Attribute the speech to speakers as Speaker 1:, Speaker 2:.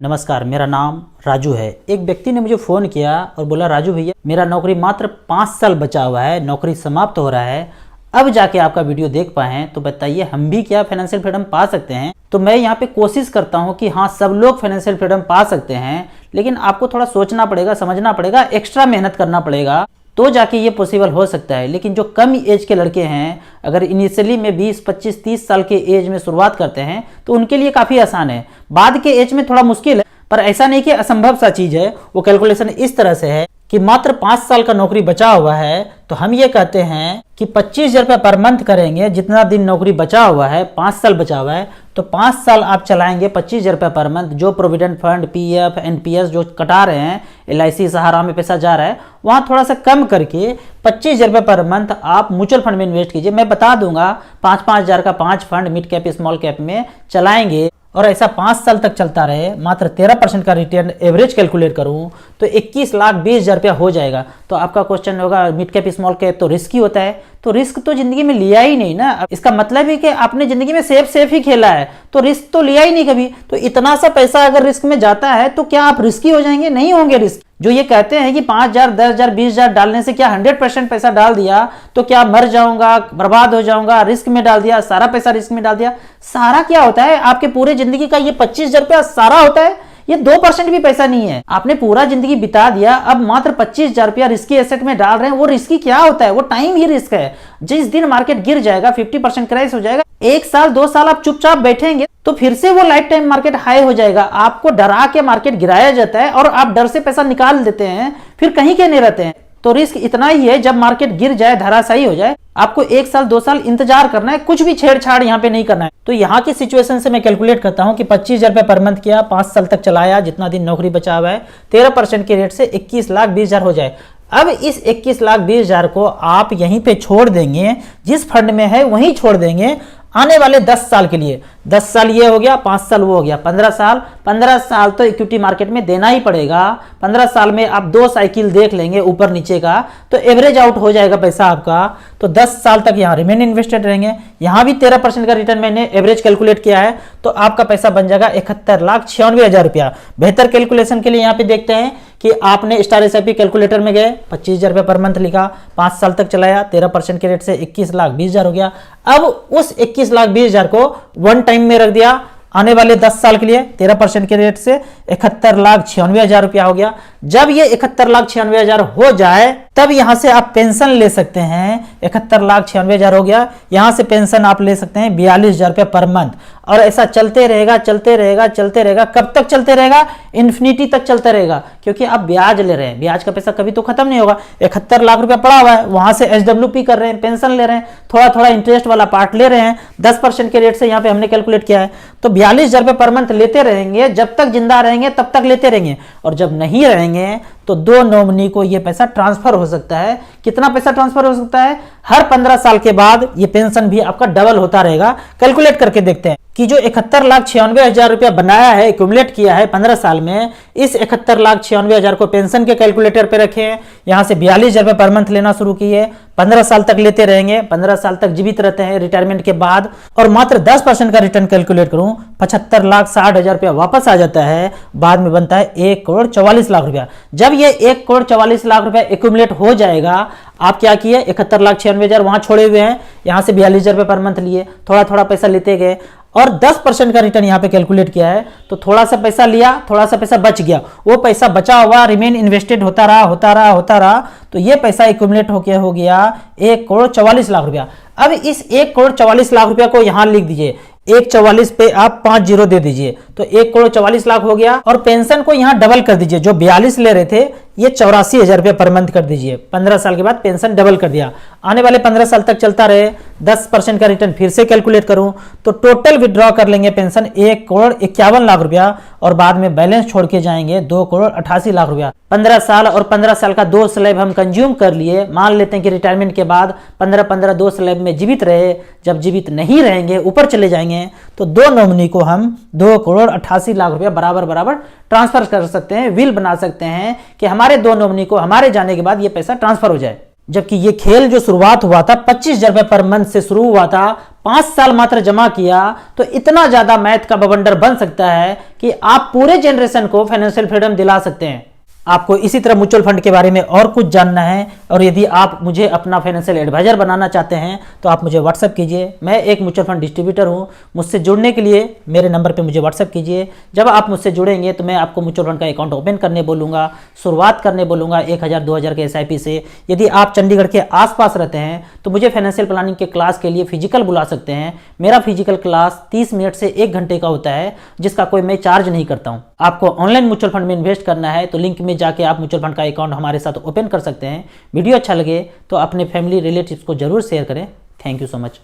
Speaker 1: नमस्कार, मेरा नाम राजू है। एक व्यक्ति ने मुझे फ़ोन किया और बोला, राजू भैया मेरा नौकरी मात्र 5 साल बचा हुआ है, नौकरी समाप्त हो रहा है, अब जाके आपका वीडियो देख पाए हैं, तो बताइए हम भी क्या फाइनेंशियल फ्रीडम पा सकते हैं। तो मैं यहाँ पे कोशिश करता हूँ कि हाँ, सब लोग फाइनेंशियल फ्रीडम पा सकते हैं, लेकिन आपको थोड़ा सोचना पड़ेगा, समझना पड़ेगा, एक्स्ट्रा मेहनत करना पड़ेगा, तो जाके ये पॉसिबल हो सकता है। लेकिन जो कम एज के लड़के हैं, अगर इनिशियली में 20, 25, 30 साल के एज में शुरुआत करते हैं तो उनके लिए काफ़ी आसान है। बाद के एज में थोड़ा मुश्किल है, पर ऐसा नहीं कि असंभव सा चीज़ है। वो कैलकुलेशन इस तरह से है कि मात्र 5 साल का नौकरी बचा हुआ है, तो हम ये कहते हैं कि 25,000 रुपये पर मंथ करेंगे। जितना दिन नौकरी बचा हुआ है, 5 साल बचा हुआ है, तो 5 साल आप चलाएंगे 25,000 रुपये पर मंथ। जो प्रोविडेंट फंड, पीएफ, एनपीएस जो कटा रहे हैं, एलआईसी, सहारा में पैसा जा रहा है, वहाँ थोड़ा सा कम करके 25,000 रुपये पर मंथ आप म्यूचुअल फंड में इन्वेस्ट कीजिए। मैं बता दूंगा, 5-5 हज़ार का 5 fund mid cap, small cap में चलाएंगे और ऐसा 5 साल तक चलता रहे, मात्र 13% का रिटर्न एवरेज कैलकुलेट करूं तो 21,20,000 रुपया हो जाएगा। तो आपका क्वेश्चन होगा, मिड कैप स्मॉल कैप तो रिस्की होता है, तो रिस्क तो जिंदगी में लिया ही नहीं ना। इसका मतलब है कि आपने जिंदगी में सेफ ही खेला है, तो रिस्क तो लिया ही नहीं कभी। तो इतना सा पैसा अगर रिस्क में जाता है तो क्या आप रिस्की हो जाएंगे? नहीं होंगे रिस्क। जो ये कहते हैं कि 5,000, 10,000, 20,000 डालने से क्या 100% पैसा डाल दिया तो क्या मर जाऊंगा, बर्बाद हो जाऊंगा, रिस्क में डाल दिया, सारा पैसा रिस्क में डाल दिया। सारा क्या होता है? आपके पूरे जिंदगी का ये 25,000 रुपया सारा होता है। ये 2% भी पैसा नहीं है। आपने पूरा जिंदगी बिता दिया, अब मात्र 25,000 रुपया रिस्की एसेट में डाल रहे हैं। वो रिस्की क्या होता है? वो टाइम ही रिस्क है। जिस दिन मार्केट गिर जाएगा, 50% क्रैश हो जाएगा, 1 साल 2 साल आप चुपचाप बैठेंगे तो फिर से वो लाइफ टाइम मार्केट हाई हो जाएगा। आपको डरा के मार्केट गिराया जाता है और आप डर से पैसा निकाल देते हैं, फिर कहीं के नहीं रहते हैं। तो रिस्क इतना ही है, जब मार्केट गिर जाए, धराशायी हो जाए, आपको 1 साल 2 साल इंतजार करना है, कुछ भी छेड़छाड़ यहाँ पे नहीं करना है। तो यहाँ की सिचुएशन से मैं कैलकुलेट करता हूँ कि 25,000 रुपये पर मंथ किया, 5 साल तक चलाया, जितना दिन नौकरी बचा हुआ है, 13% के रेट से 21,20,000 हो जाए। अब इस 21,20,000 को आप यहीं पे छोड़ देंगे, जिस फंड में है वहीं छोड़ देंगे आने वाले 10 साल के लिए। 10 साल ये हो गया, 5 साल वो हो गया, 15 साल। 15 साल तो इक्विटी मार्केट में देना ही पड़ेगा। 15 साल में आप 2 साइकिल देख लेंगे ऊपर नीचे का, तो एवरेज आउट हो जाएगा पैसा आपका। तो 10 साल तक यहाँ रिमेन इन्वेस्टेड रहेंगे। यहाँ भी 13% का रिटर्न मैंने एवरेज कैलकुलेट किया है, तो आपका पैसा बन जाएगा 71,96,000 रुपया। बेहतर कैलकुलेशन के लिए यहाँ पे देखते हैं कि आपने स्टार एसआईपी कैलकुलेटर में गए, 25,000 रुपये पर मंथ लिखा, 5 साल तक चलाया, 13% के रेट से 21,20,000 हो गया। अब उस 21,20,000 को वन टाइम में रख दिया, आने वाले 10 साल के लिए 13% के रेट से 71,96,000 रुपया हो गया। जब ये 71,96,000 हो जाए, तब यहां से आप पेंशन ले सकते हैं। 71,96,000 हो गया, यहां से पेंशन आप ले सकते हैं 42,000 रुपये पर मंथ। और ऐसा चलते रहेगा, चलते रहेगा, चलते रहेगा। कब तक चलते रहेगा? इन्फिनिटी तक चलता रहेगा, क्योंकि आप ब्याज ले रहे हैं। ब्याज का पैसा कभी तो खत्म नहीं होगा। 71 लाख रुपया पड़ा हुआ है, वहां से एसडब्ल्यूपी कर रहे हैं, पेंशन ले रहे हैं, थोड़ा थोड़ा इंटरेस्ट वाला पार्ट ले रहे हैं। 10% के रेट से यहाँ पे हमने कैलकुलेट किया है, तो 42,000 रुपये पर मंथ लेते रहेंगे। जब तक जिंदा रहेंगे तब तक लेते रहेंगे, और जब नहीं रहेंगे तो 2 नॉमिनी को ये पैसा ट्रांसफर हो सकता है। कितना पैसा ट्रांसफर हो सकता है? हर 15 साल के बाद ये पेंशन भी आपका डबल होता रहेगा। कैलकुलेट करके देखते हैं कि जो 71,96,000 रुपया बनाया है, एक्यूमुलेट किया है 15 साल में, इस 71,96,000 को पेंशन के कैलकुलेटर पे रखें, यहां से 42,000 रुपये पर मंथ लेना शुरू किए, 15 साल तक लेते रहेंगे, 15 साल तक जीवित रहते हैं रिटायरमेंट के बाद, और मात्र 10% का रिटर्न कैलकुलेट करूं, 75,60,000 रुपया वापस आ जाता है। बाद में बनता है 1,44,00,000 रुपया। जब ये 1,44,00,000 रुपया एक्यूमुलेट हो जाएगा, आप क्या किए? 71,96,000 वहां छोड़े हुए हैं, यहां से 42,000 रुपये पर मंथ लिए, थोड़ा थोड़ा पैसा लेते गए, और 10% का रिटर्न यहाँ पे कैलकुलेट किया है। तो थोड़ा सा पैसा लिया, थोड़ा सा पैसा बच गया, वो पैसा बचा हुआ रिमेन इन्वेस्टेड होता रहा, होता रहा, होता रहा, तो ये पैसा एक्यूमुलेट होके हो गया 1,44,00,000 रुपया। अब इस 1,44,00,000 रुपया को यहाँ लिख दीजिए, 1,44 पे आप 5 जीरो दे दीजिए, तो 1,44,00,000 हो गया। और पेंशन को यहाँ डबल कर दीजिए, जो 42 ले रहे थे ये 84,000 रुपये पर मंथ कर दीजिए। 15 साल के बाद पेंशन डबल कर दिया, आने वाले 15 साल तक चलता रहे। 10% का रिटर्न फिर से कैलकुलेट करूं तो टोटल विड्रॉ कर लेंगे पेंशन 1,51,00,000 रुपया, और बाद में बैलेंस छोड़ के जाएंगे 2,88,00,000 रुपया। 15 साल और 15 साल का 2 स्लैब हम कंज्यूम कर लिए। मान लेते हैं कि रिटायरमेंट के बाद 15-15 2 स्लैब में जीवित रहे। जब जीवित नहीं रहेंगे, ऊपर चले जाएंगे, तो 2 नॉमिनी को हम 2,88,00,000 रुपया बराबर बराबर ट्रांसफर कर सकते हैं। विल बना सकते हैं कि हमारे 2 नॉमिनी को हमारे जाने के बाद ये पैसा ट्रांसफर हो जाए। जबकि ये खेल जो शुरुआत हुआ था 25,000 रुपये पर मंथ से शुरू हुआ था, 5 साल मात्र जमा किया तो इतना ज्यादा मैथ का बवंडर बन सकता है कि आप पूरे जनरेशन को फाइनेंशियल फ्रीडम दिला सकते हैं। आपको इसी तरह म्यूचुअल फंड के बारे में और कुछ जानना है और यदि आप मुझे अपना फाइनेंशियल एडवाइजर बनाना चाहते हैं तो आप मुझे व्हाट्सअप कीजिए। मैं एक म्यूचुअल फंड डिस्ट्रीब्यूटर हूं। मुझसे जुड़ने के लिए मेरे नंबर पे मुझे व्हाट्सअप कीजिए। जब आप मुझसे जुड़ेंगे तो मैं आपको म्यूचुअल फंड का अकाउंट ओपन करने बोलूँगा, शुरुआत करने बोलूँगा 1000-2000 के SIP से। यदि आप चंडीगढ़ के आसपास रहते हैं तो मुझे फाइनेंशियल प्लानिंग के क्लास के लिए फिजिकल बुला सकते हैं। मेरा फिजिकल क्लास 30 मिनट से 1 घंटे का होता है, जिसका कोई मैं चार्ज नहीं करता हूँ। आपको ऑनलाइन म्यूचुअल फंड में इन्वेस्ट करना है तो लिंक में जाके आप म्यूचुअल फंड का अकाउंट हमारे साथ ओपन कर सकते हैं। वीडियो अच्छा लगे तो अपने फैमिली रिलेटिव्स को जरूर शेयर करें। Thank you so much.